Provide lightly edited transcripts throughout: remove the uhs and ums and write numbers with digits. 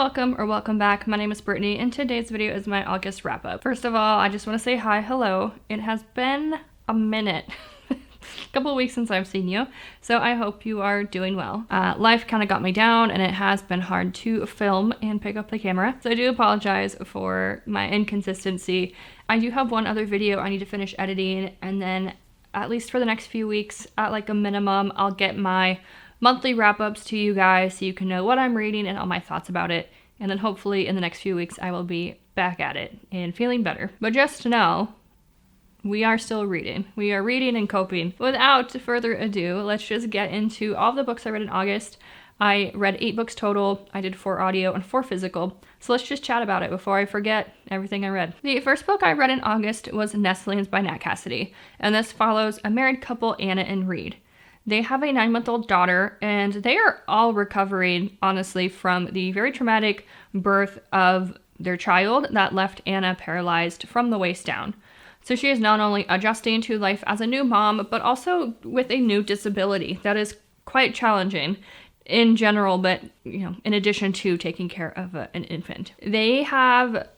welcome or welcome back. My name is Brittany and today's video is my August wrap up. First of all, I just want to say hi, hello. It has been a minute, a couple of weeks since I've seen you, so I hope you are doing well. Life kind of got me down and it has been hard to film and pick up the camera, so I do apologize for my inconsistency. I do have one other video I need to finish editing, and then at least for the next few weeks, at like a minimum, I'll get my monthly wrap-ups to you guys so you can know what I'm reading and all my thoughts about it. And then hopefully in the next few weeks I will be back at it and feeling better. But just to know, we are still reading. We are reading and coping. Without further ado, let's just get into all the books I read in August. I read 8 books total. I did 4 audio and 4 physical. So let's just chat about it before I forget everything I read. The first book I read in August was Nestlings by Nat Cassidy. And this follows a married couple, Anna and Reed. They have a 9-month-old daughter, and they are all recovering, honestly, from the very traumatic birth of their child that left Anna paralyzed from the waist down. So she is not only adjusting to life as a new mom, but also with a new disability that is quite challenging in general, but, you know, in addition to taking care of an infant. They have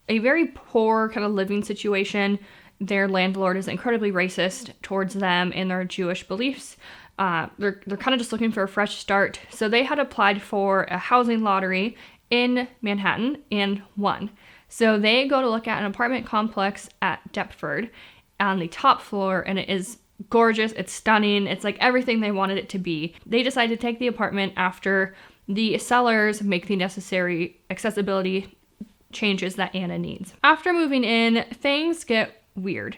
a very poor kind of living situation. Their landlord is incredibly racist towards them and their Jewish beliefs. They're kind of just looking for a fresh start. So they had applied for a housing lottery in Manhattan and won. So they go to look at an apartment complex at Deptford on the top floor, and it is gorgeous. It's stunning. It's like everything they wanted it to be. They decide to take the apartment after the sellers make the necessary accessibility changes that Anna needs. After moving in, things get weird.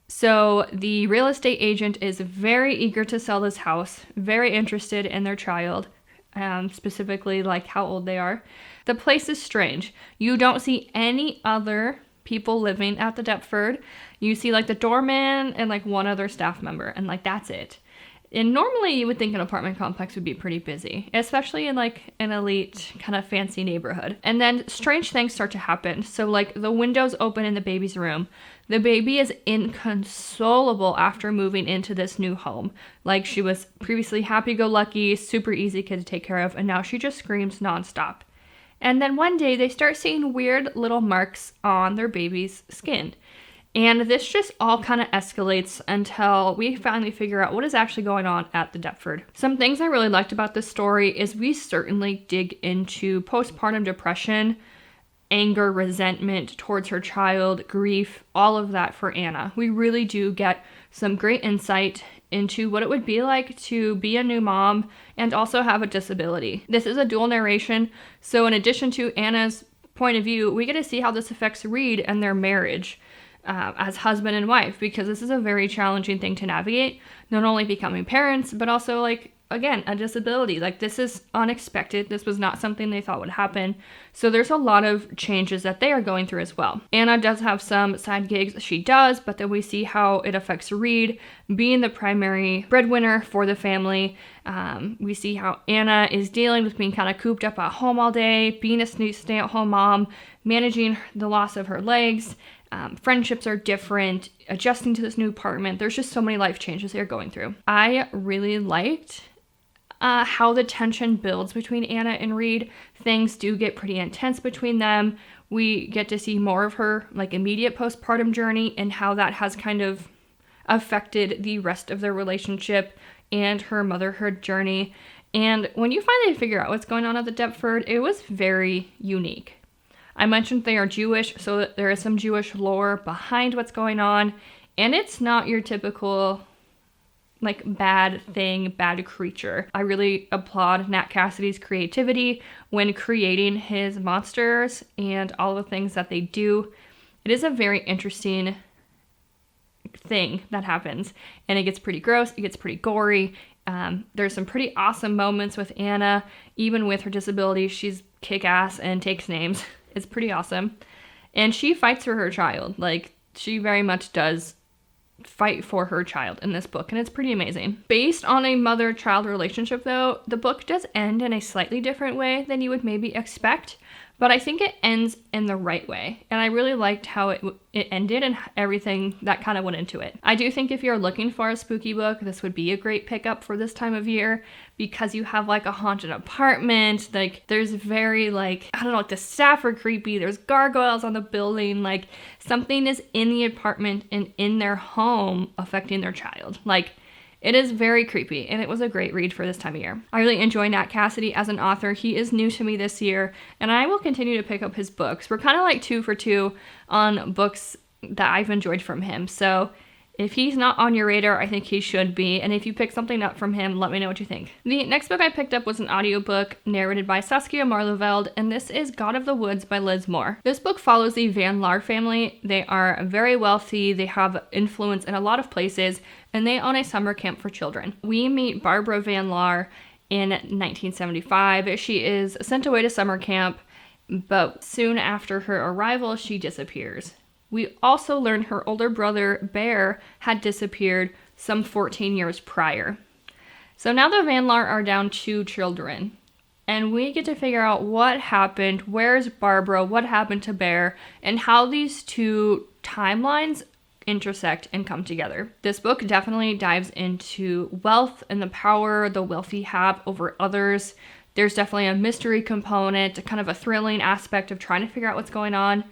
So the real estate agent is very eager to sell this house, very interested in their child, specifically like how old they are. The place is strange. You don't see any other people living at the Deptford. You see like the doorman and like one other staff member, and like that's it. And normally you would think an apartment complex would be pretty busy, especially in like an elite kind of fancy neighborhood. And then strange things start to happen. So like the windows open in the baby's room. The baby is inconsolable after moving into this new home. Like she was previously happy-go-lucky, super easy kid to take care of, and now she just screams nonstop. And then one day they start seeing weird little marks on their baby's skin. And this just all kind of escalates until we finally figure out what is actually going on at the Deptford. Some things I really liked about this story is we certainly dig into postpartum depression, anger, resentment towards her child, grief, all of that for Anna. We really do get some great insight into what it would be like to be a new mom and also have a disability. This is a dual narration, so in addition to Anna's point of view, we get to see how this affects Reed and their marriage as husband and wife, because this is a very challenging thing to navigate, not only becoming parents, but also like, again, a disability. Like this is unexpected. This was not something they thought would happen. So there's a lot of changes that they are going through as well. Anna does have some side gigs, she does, but then we see how it affects Reed being the primary breadwinner for the family. We see how Anna is dealing with being kind of cooped up at home all day, being a stay-at-home mom, managing the loss of her legs. Friendships are different, adjusting to this new apartment. There's just so many life changes they're going through. I really liked how the tension builds between Anna and Reed. Things do get pretty intense between them. We get to see more of her like immediate postpartum journey and how that has kind of affected the rest of their relationship and her motherhood journey. And when you finally figure out what's going on at the Deptford, it was very unique. I mentioned they are Jewish, so there is some Jewish lore behind what's going on, and it's not your typical like bad thing, bad creature. I really applaud Nat Cassidy's creativity when creating his monsters and all the things that they do. It is a very interesting thing that happens, and it gets pretty gross, it gets pretty gory. There's some pretty awesome moments with Anna. Even with her disability, she's kick-ass and takes names. It's pretty awesome. And she fights for her child. Like, she very much does fight for her child in this book, and it's pretty amazing. Based on a mother-child relationship, though, the book does end in a slightly different way than you would maybe expect but I think it ends in the right way. And I really liked how it ended and everything that kind of went into it. I do think if you're looking for a spooky book, this would be a great pickup for this time of year because you have like a haunted apartment. Like there's very like, I don't know, like the staff are creepy. There's gargoyles on the building. Like something is in the apartment and in their home affecting their child. Like it is very creepy, and it was a great read for this time of year. I really enjoy Nat Cassidy as an author. He is new to me this year, and I will continue to pick up his books. We're kind of like 2 for 2 on books that I've enjoyed from him. So if he's not on your radar, I think he should be. And if you pick something up from him, let me know what you think. The next book I picked up was an audiobook narrated by Saskia Maarleveld, and this is God of the Woods by Liz Moore. This book follows the Van Laar family. They are very wealthy. They have influence in a lot of places, and they own a summer camp for children. We meet Barbara Van Laar in 1975. She is sent away to summer camp, but soon after her arrival, she disappears. We also learn her older brother, Bear, had disappeared some 14 years prior. So now the Van Laar are down 2 children. And we get to figure out what happened, where's Barbara, what happened to Bear, and how these 2 timelines intersect and come together. This book definitely dives into wealth and the power the wealthy have over others. There's definitely a mystery component, kind of a thrilling aspect of trying to figure out what's going on.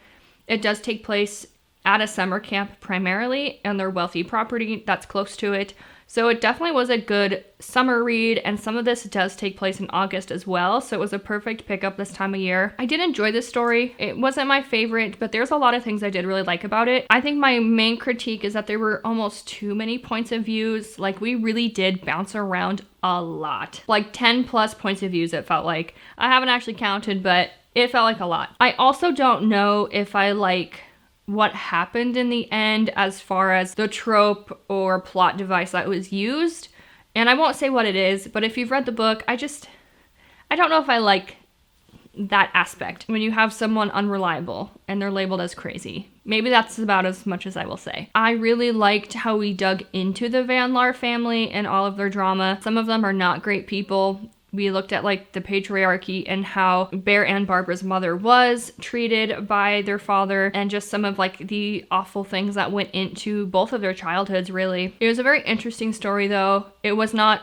It does take place at a summer camp primarily, and their wealthy property that's close to it. So it definitely was a good summer read, and some of this does take place in August as well, so it was a perfect pickup this time of year. I did enjoy this story. It wasn't my favorite, but there's a lot of things I did really like about it. I think my main critique is that there were almost too many points of views. Like, we really did bounce around a lot. Like 10 plus points of views, it felt like. I haven't actually counted, but it felt like a lot. I also don't know if I like what happened in the end as far as the trope or plot device that was used. And I won't say what it is, but if you've read the book, I don't know if I like that aspect. When you have someone unreliable and they're labeled as crazy. Maybe that's about as much as I will say. I really liked how we dug into the Van Laar family and all of their drama. Some of them are not great people. We looked at like the patriarchy and how Bear and Barbara's mother was treated by their father, and just some of like the awful things that went into both of their childhoods, really. It was a very interesting story though. It was not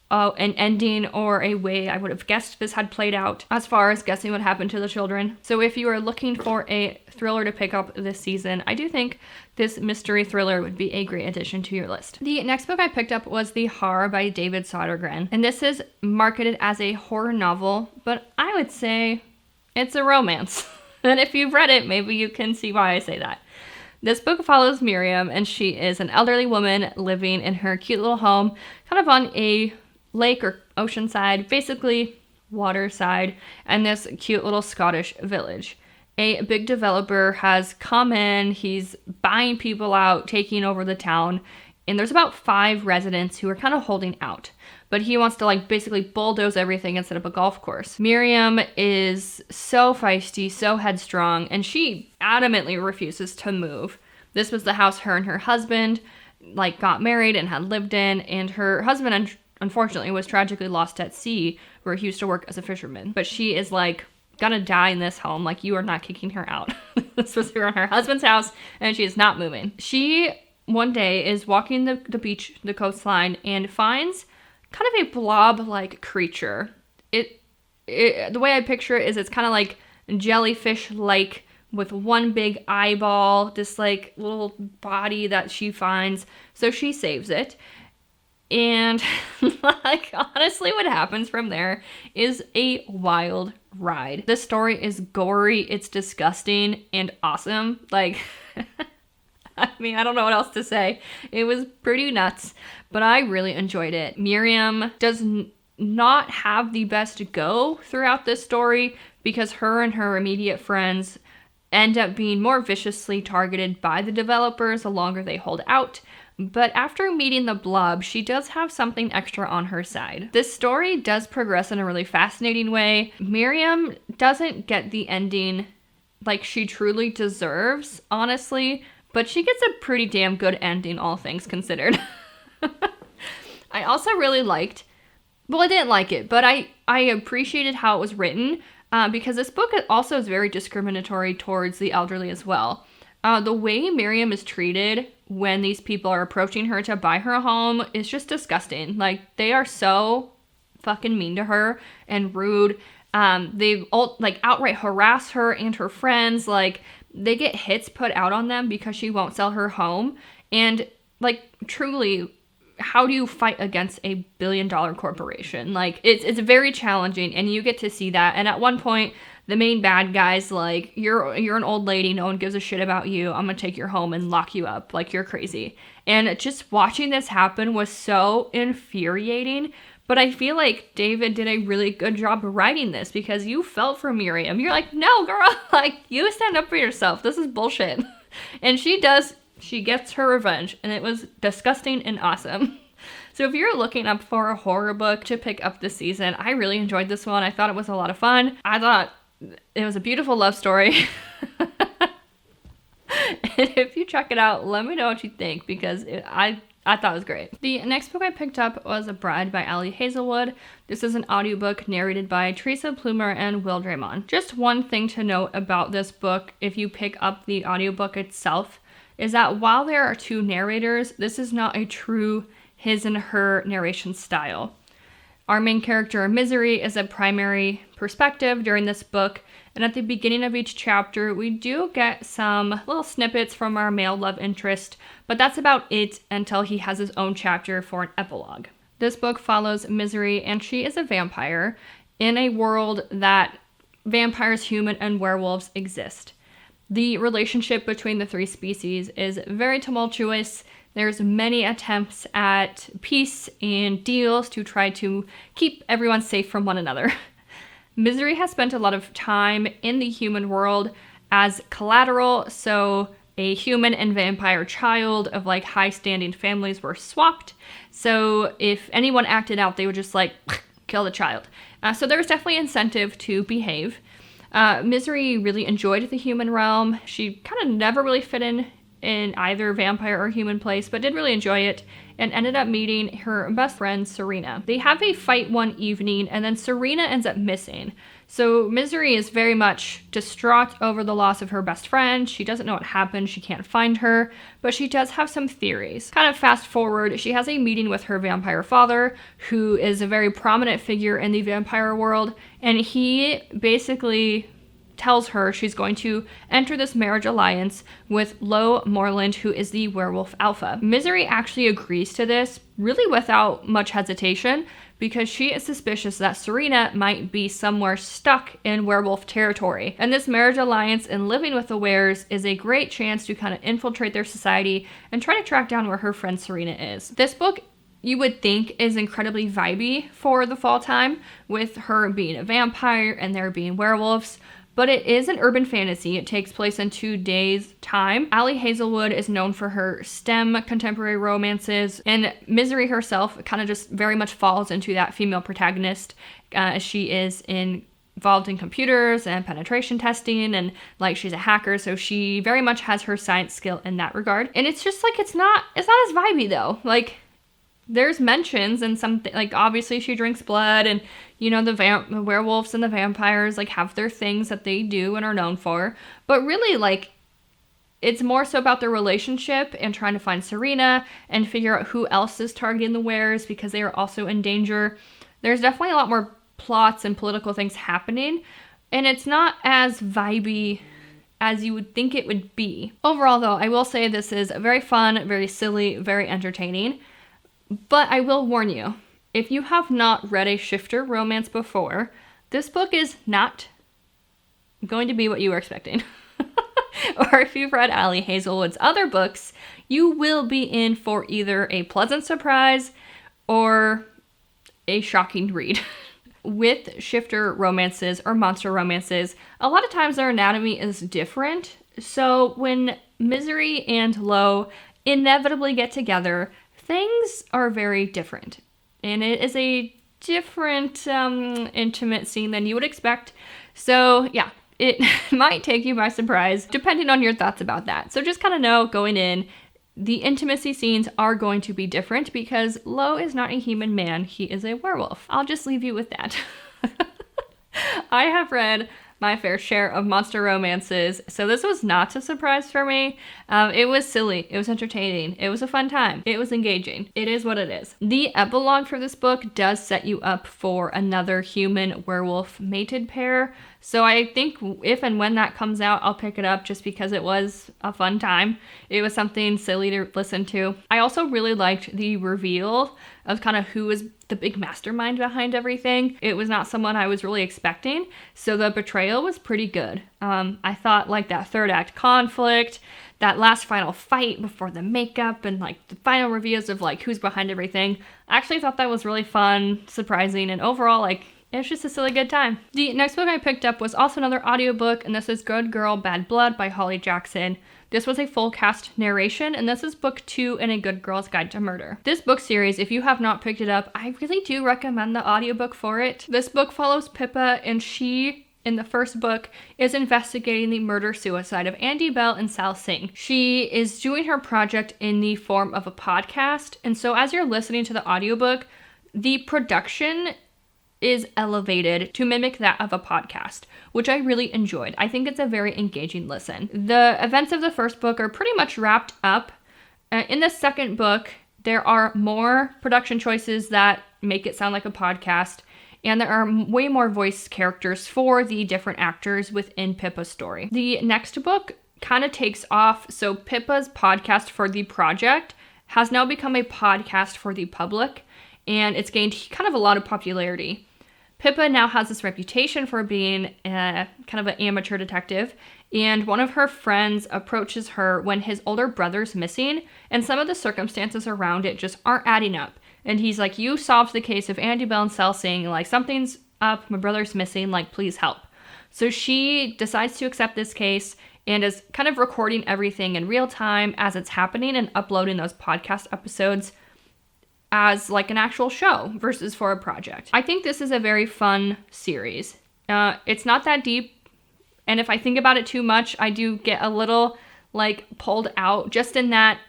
an ending or a way I would have guessed this had played out as far as guessing what happened to the children. So if you are looking for a thriller to pick up this season, I do think this mystery thriller would be a great addition to your list. The next book I picked up was The Haar by David Sodergren, and this is marketed as a horror novel, but I would say it's a romance. And if you've read it, maybe you can see why I say that. This book follows Miriam, and she is an elderly woman living in her cute little home, kind of on a lake or ocean side, basically water side, and this cute little Scottish village. A big developer has come in, he's buying people out, taking over the town, and there's about 5 residents who are kind of holding out. But he wants to like basically bulldoze everything and set up a golf course. Miriam is so feisty, so headstrong, and she adamantly refuses to move. This was the house her and her husband like got married and had lived in, and her husband unfortunately was tragically lost at sea, where he used to work as a fisherman. But she is like gonna die in this home. Like, you are not kicking her out. This was her in her husband's house, and she is not moving. She one day is walking the beach, the coastline, and finds kind of a blob-like creature. The way I picture it is it's kind of like jellyfish-like, with one big eyeball, this like little body that she finds. So she saves it. And like, honestly, what happens from there is a wild ride. This story is gory, it's disgusting, and awesome. Like, I mean, I don't know what else to say. It was pretty nuts, but I really enjoyed it. Miriam does not have the best go throughout this story, because her and her immediate friends end up being more viciously targeted by the developers the longer they hold out. But after meeting the blob, she does have something extra on her side. This story does progress in a really fascinating way. Miriam doesn't get the ending like she truly deserves, honestly, but she gets a pretty damn good ending, all things considered. I also really liked, well, I didn't like it, but I appreciated how it was written. because this book also is very discriminatory towards the elderly as well. The way Miriam is treated when these people are approaching her to buy her a home is just disgusting. Like, they are so fucking mean to her and rude. They outright harass her and her friends. Like, they get hits put out on them because she won't sell her home. And like, truly, how do you fight against a billion-dollar corporation? Like, it's very challenging, and you get to see that. And at one point, the main bad guy's like, you're an old lady, no one gives a shit about you, I'm gonna take your home and lock you up, like, you're crazy. And just watching this happen was so infuriating. But I feel like David did a really good job writing this, because you felt for Miriam. You're like, no, girl, like, you stand up for yourself. This is bullshit. And she does. She gets her revenge, and it was disgusting and awesome. So if you're looking up for a horror book to pick up this season, I really enjoyed this one. I thought it was a lot of fun. I thought it was a beautiful love story. And if you check it out, let me know what you think, because I thought it was great. The next book I picked up was A Bride by Ali Hazelwood. This is an audiobook narrated by Therese, Plummer, and Will Dramon. Just one thing to note about this book, if you pick up the audiobook itself, is that while there are two narrators, this is not a true his and her narration style. Our main character, Misery, is a primary perspective during this book, and at the beginning of each chapter, we do get some little snippets from our male love interest, but that's about it until he has his own chapter for an epilogue. This book follows Misery, and she is a vampire in a world that vampires, human, and werewolves exist. The relationship between the three species is very tumultuous. There's many attempts at peace and deals to try to keep everyone safe from one another. Misery has spent a lot of time in the human world as collateral, so a human and vampire child of like high-standing families were swapped. So if anyone acted out, they would just like kill the child. So there's definitely incentive to behave. Misery really enjoyed the human realm. She kind of never really fit in either vampire or human place, but did really enjoy it, and ended up meeting her best friend, Serena. They have a fight one evening, and then Serena ends up missing. So Misery is very much distraught over the loss of her best friend. She doesn't know what happened. She can't find her, but she does have some theories. Kind of fast forward, she has a meeting with her vampire father, who is a very prominent figure in the vampire world, and he basically tells her she's going to enter this marriage alliance with Lo Moreland, who is the werewolf alpha. Misery actually agrees to this really without much hesitation, because she is suspicious that Serena might be somewhere stuck in werewolf territory. And this marriage alliance and living with the weres is a great chance to kind of infiltrate their society and try to track down where her friend Serena is. This book, you would think, is incredibly vibey for the fall time, with her being a vampire and there being werewolves. But it is an urban fantasy. It takes place in 2 days' time. Ali Hazelwood is known for her STEM contemporary romances, and Misery herself kind of just very much falls into that female protagonist. She is involved in computers and penetration testing, and like, she's a hacker, so she very much has her science skill in that regard. And it's just like, it's not as vibey though. Like, there's mentions and something, like, obviously she drinks blood, and you know, the werewolves and the vampires like have their things that they do and are known for, but really, like, it's more so about their relationship and trying to find Serena and figure out who else is targeting the weres, because they are also in danger. There's definitely a lot more plots and political things happening, and it's not as vibey as you would think it would be. Overall though, I will say this is very fun, very silly, very entertaining. But I will warn you, if you have not read a shifter romance before, this book is not going to be what you were expecting. Or if you've read Ali Hazelwood's other books, you will be in for either a pleasant surprise or a shocking read. With shifter romances or monster romances, a lot of times their anatomy is different. So when Misery and Lo inevitably get together, things are very different, and it is a different intimate scene than you would expect. So yeah, it might take you by surprise depending on your thoughts about that. So just kind of know going in, the intimacy scenes are going to be different, because Lo is not a human man, he is a werewolf. I'll just leave you with that. I have read my fair share of monster romances, so this was not a surprise for me. It was silly, it was entertaining, it was a fun time, it was engaging. It is what it is. The epilogue for this book does set you up for another human werewolf mated pair, so I think if and when that comes out, I'll pick it up just because it was a fun time. It was something silly to listen to. I also really liked the reveal of kind of who was the big mastermind behind everything. It was not someone I was really expecting, so the betrayal was pretty good. I thought like that third act conflict, that last final fight before the makeup, and like the final reveals of like who's behind everything. I actually thought that was really fun, surprising, and overall like it was just a silly good time. The next book I picked up was also another audiobook, and this is Good Girl, Bad Blood by Holly Jackson. This was a full cast narration, and this is book 2 in A Good Girl's Guide to Murder. This book series, if you have not picked it up, I really do recommend the audiobook for it. This book follows Pippa, and she, in the first book, is investigating the murder-suicide of Andy Bell and Sal Singh. She is doing her project in the form of a podcast, and so as you're listening to the audiobook, the production is elevated to mimic that of a podcast, which I really enjoyed. I think it's a very engaging listen. The events of the first book are pretty much wrapped up. In the second book, there are more production choices that make it sound like a podcast, and there are way more voice characters for the different actors within Pippa's story. The next book kind of takes off, so Pippa's podcast for the project has now become a podcast for the public, and it's gained kind of a lot of popularity. Pippa now has this reputation for being kind of an amateur detective, and one of her friends approaches her when his older brother's missing, and some of the circumstances around it just aren't adding up. And he's like, you solved the case of Andy Bell and Sal Singh, like something's up, my brother's missing, like please help. So she decides to accept this case and is kind of recording everything in real time as it's happening and uploading those podcast episodes as like an actual show versus for a project. I think this is a very fun series. It's not that deep, and if I think about it too much, I do get a little like pulled out, just in that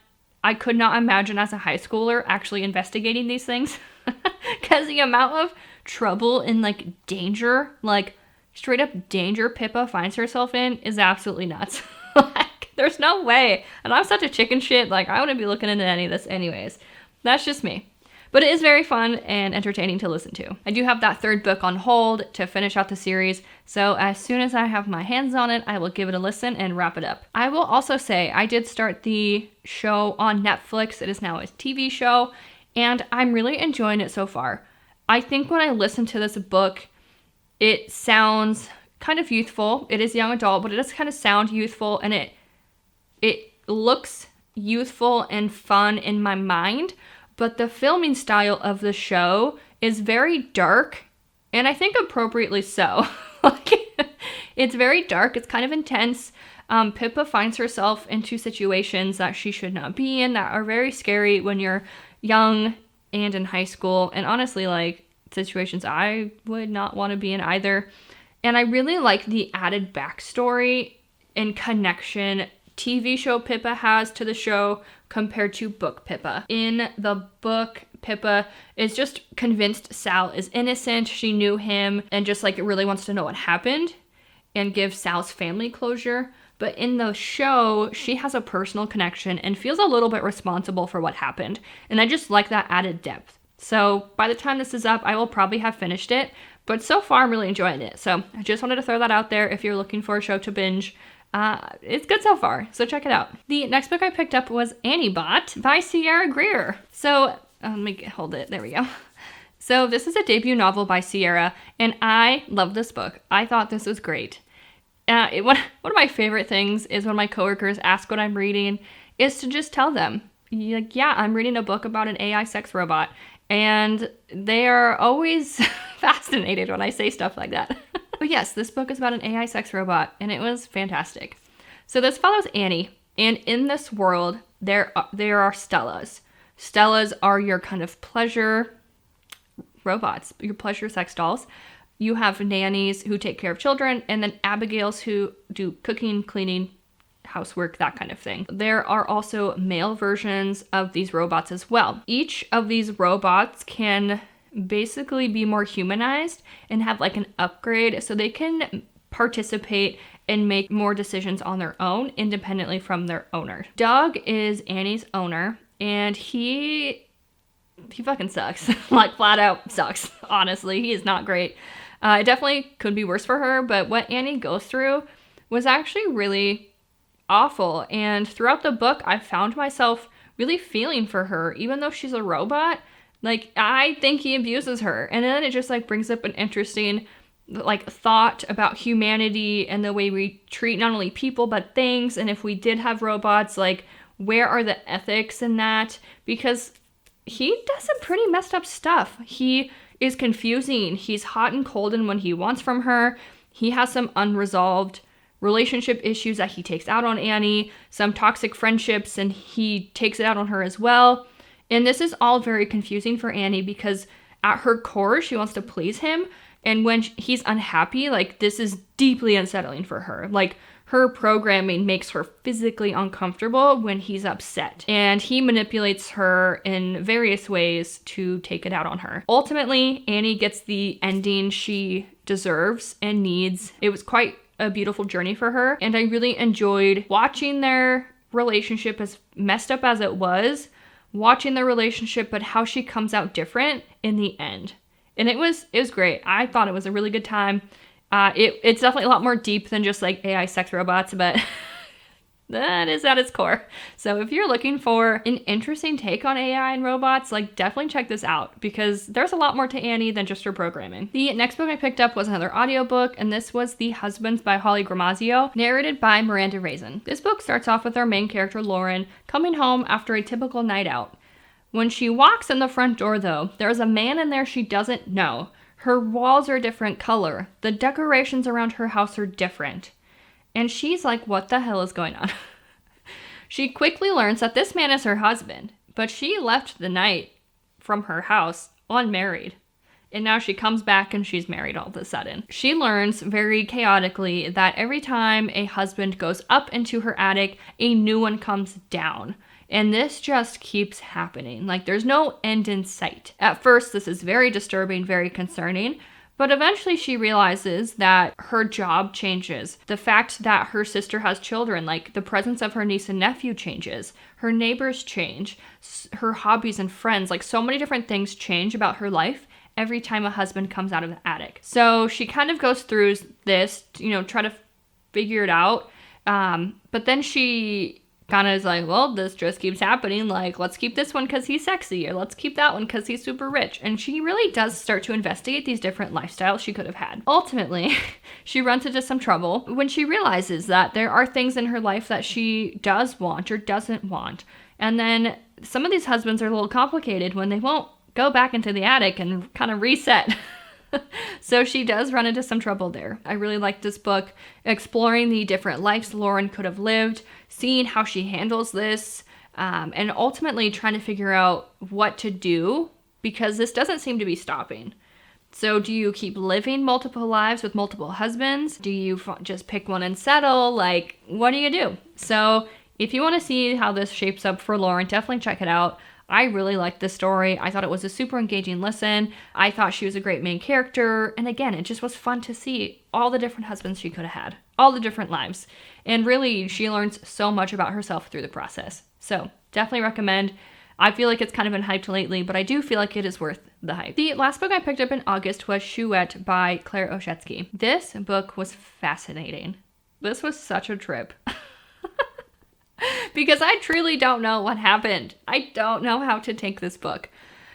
I could not imagine as a high schooler actually investigating these things because the amount of trouble and like danger, like straight up danger Pippa finds herself in is absolutely nuts. Like there's no way, and I'm such a chicken shit, like I wouldn't be looking into any of this anyways. That's just me. But it is very fun and entertaining to listen to. I do have that third book on hold to finish out the series, so as soon as I have my hands on it, I will give it a listen and wrap it up. I will also say I did start the show on Netflix. It is now a TV show, and I'm really enjoying it so far. I think when I listen to this book, it sounds kind of youthful. It is young adult, but it does kind of sound youthful, and it looks youthful and fun in my mind. But the filming style of the show is very dark, and I think appropriately so. Like, it's very dark, it's kind of intense. Pippa finds herself into situations that she should not be in that are very scary when you're young and in high school, and honestly, like, situations I would not want to be in either. And I really like the added backstory and connection TV show Pippa has to the show compared to book Pippa. In the book, Pippa is just convinced Sal is innocent. She knew him and just like really wants to know what happened and give Sal's family closure. But in the show, she has a personal connection and feels a little bit responsible for what happened. And I just like that added depth. So by the time this is up, I will probably have finished it. But so far, I'm really enjoying it. So I just wanted to throw that out there if you're looking for a show to binge. It's good so far, so check it out. The next book I picked up was Annibot by Sierra Greer. So, let me hold it, there we go. So this is a debut novel by Sierra, and I love this book. I thought this was great. One of my favorite things is when my coworkers ask what I'm reading, is to just tell them, like, yeah, I'm reading a book about an AI sex robot. And they are always fascinated when I say stuff like that. But yes, this book is about an AI sex robot, and it was fantastic. So this follows Annie, and in this world, there are Stellas. Stellas are your kind of pleasure robots, your pleasure sex dolls. You have nannies who take care of children, and then Abigails who do cooking, cleaning, housework, that kind of thing. There are also male versions of these robots as well. Each of these robots can basically be more humanized and have like an upgrade so they can participate and make more decisions on their own independently from their owner. Doug is Annie's owner, and he fucking sucks. Like, flat out sucks. Honestly, he is not great. It definitely could be worse for her, but what Annie goes through was actually really awful. And throughout the book, I found myself really feeling for her, even though she's a robot. Like, I think he abuses her. And then it just like brings up an interesting like thought about humanity and the way we treat not only people but things. And if we did have robots, like, where are the ethics in that? Because he does some pretty messed up stuff. He is confusing. He's hot and cold in what he wants from her. He has some unresolved relationship issues that he takes out on Annie, some toxic friendships, and he takes it out on her as well. And this is all very confusing for Annie because at her core, she wants to please him. And when he's unhappy, like, this is deeply unsettling for her. Like, her programming makes her physically uncomfortable when he's upset. And he manipulates her in various ways to take it out on her. Ultimately, Annie gets the ending she deserves and needs. It was quite a beautiful journey for her. And I really enjoyed watching their relationship, as messed up as it was, watching their relationship, but how she comes out different in the end. And it was great. I thought it was a really good time. It's definitely a lot more deep than just like AI sex robots, but that is at its core. So if you're looking for an interesting take on AI and robots, like, definitely check this out because there's a lot more to Annie than just her programming. The next book I picked up was another audiobook, and this was The Husbands by Holly Gramazio, narrated by Miranda Raison. This book starts off with our main character, Lauren, coming home after a typical night out. When she walks in the front door, though, there's a man in there she doesn't know. Her walls are a different color. The decorations around her house are different. And she's like, what the hell is going on? She quickly learns that this man is her husband, but she left the night from her house unmarried. And now she comes back and she's married all of a sudden. She learns very chaotically that every time a husband goes up into her attic, a new one comes down. And this just keeps happening. Like, there's no end in sight. At first, this is very disturbing, very concerning. But eventually she realizes that her job changes. The fact that her sister has children, like the presence of her niece and nephew changes. Her neighbors change. Her hobbies and friends, like so many different things change about her life every time a husband comes out of the attic. So she kind of goes through this, try to figure it out. But then she kind of is like, well, this just keeps happening. Like, let's keep this one because he's sexy, or let's keep that one because he's super rich. And she really does start to investigate these different lifestyles she could have had. Ultimately, she runs into some trouble when she realizes that there are things in her life that she does want or doesn't want. And then some of these husbands are a little complicated when they won't go back into the attic and kind of reset. So she does run into some trouble there. I really like this book, exploring the different lives Lauren could have lived, seeing how she handles this, and ultimately trying to figure out what to do because this doesn't seem to be stopping. So do you keep living multiple lives with multiple husbands? Do you just pick one and settle? Like, what do you do? So if you want to see how this shapes up for Lauren, definitely check it out. I really liked this story. I thought it was a super engaging listen. I thought she was a great main character. And again, it just was fun to see all the different husbands she could have had, all the different lives. And really, she learns so much about herself through the process. So definitely recommend. I feel like it's kind of been hyped lately, but I do feel like it is worth the hype. The last book I picked up in August was Chouette by Claire Oshetsky. This book was fascinating. This was such a trip. Because I truly don't know what happened. I don't know how to take this book.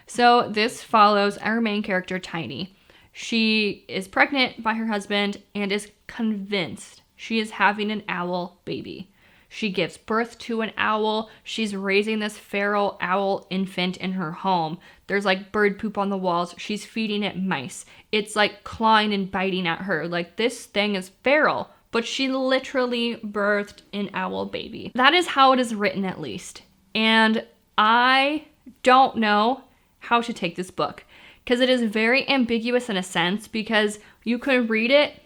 So this follows our main character, Tiny. She is pregnant by her husband and is convinced she is having an owl baby. She gives birth to an owl. She's raising this feral owl infant in her home. There's like bird poop on the walls. She's feeding it mice. It's like clawing and biting at her. Like, this thing is feral. But she literally birthed an owl baby. That is how it is written, at least. And I don't know how to take this book because it is very ambiguous in a sense, because you could read it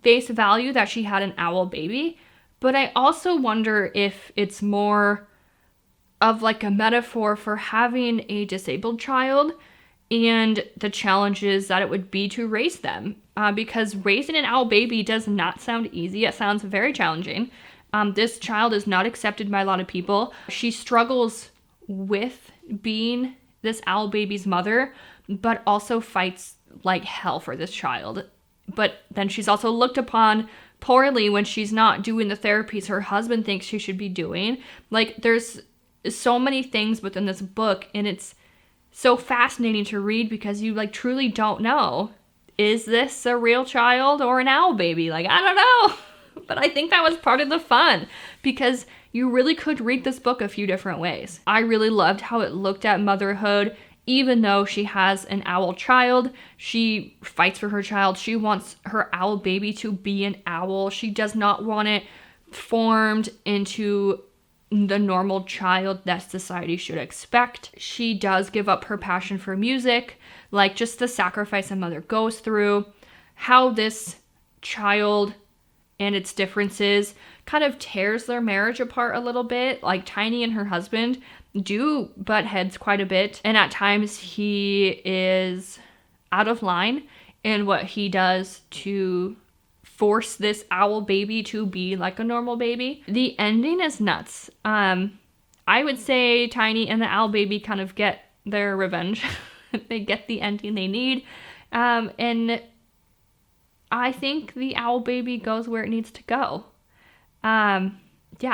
face value that she had an owl baby, but I also wonder if it's more of like a metaphor for having a disabled child and the challenges that it would be to raise them. Because raising an owl baby does not sound easy. It sounds very challenging. This child is not accepted by a lot of people. She struggles with being this owl baby's mother, but also fights like hell for this child. But then she's also looked upon poorly when she's not doing the therapies her husband thinks she should be doing. Like, there's so many things within this book, and it's so fascinating to read because you like truly don't know, is this a real child or an owl baby? Like, I don't know. But I think that was part of the fun, because you really could read this book a few different ways. I really loved how it looked at motherhood. Even though she has an owl child, she fights for her child. She wants her owl baby to be an owl. She does not want it formed into the normal child that society should expect. She does give up her passion for music, like just the sacrifice a mother goes through, how this child and its differences kind of tears their marriage apart a little bit. Like, Tiny and her husband do butt heads quite a bit, and at times he is out of line in what he does to force this owl baby to be like a normal baby. The ending is nuts. I would say Tiny and the owl baby kind of get their revenge. They get the ending they need, and I think the owl baby goes where it needs to go. Yeah,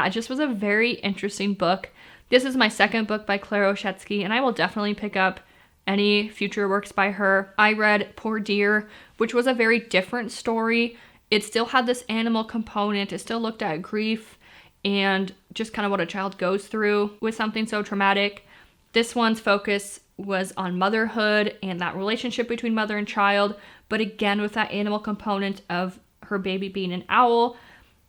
it just was a very interesting book. This is my second book by Claire Oshetsky, and I will definitely pick up any future works by her. I read Poor Dear, which was a very different story. It still had this animal component. It still looked at grief and just kind of what a child goes through with something so traumatic. This one's focus was on motherhood and that relationship between mother and child, but again with that animal component of her baby being an owl.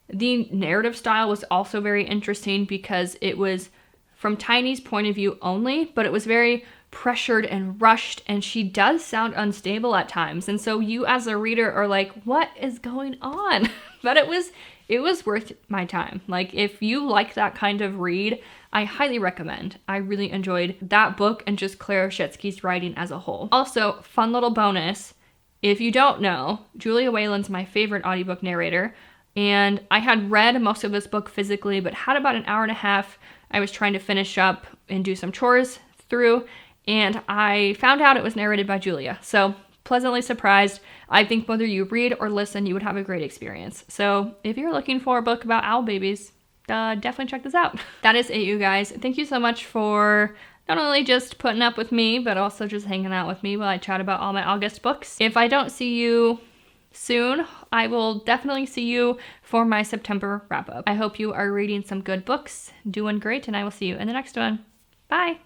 The narrative style was also very interesting because it was from Tiny's point of view only, but it was very pressured and rushed, and she does sound unstable at times. And so you as a reader are like, what is going on? But it was worth my time. Like, if you like that kind of read, I highly recommend. I really enjoyed that book and just Claire Oshetsky's writing as a whole. Also, fun little bonus, if you don't know, Julia Whalen's my favorite audiobook narrator, and I had read most of this book physically, but had about an hour and a half I was trying to finish up and do some chores through, and I found out it was narrated by Julia. So, pleasantly surprised. I think whether you read or listen, you would have a great experience. So, if you're looking for a book about owl babies, definitely check this out. That is it, you guys. Thank you so much for not only just putting up with me, but also just hanging out with me while I chat about all my August books. If I don't see you soon, I will definitely see you for my September wrap-up. I hope you are reading some good books, doing great, and I will see you in the next one. Bye!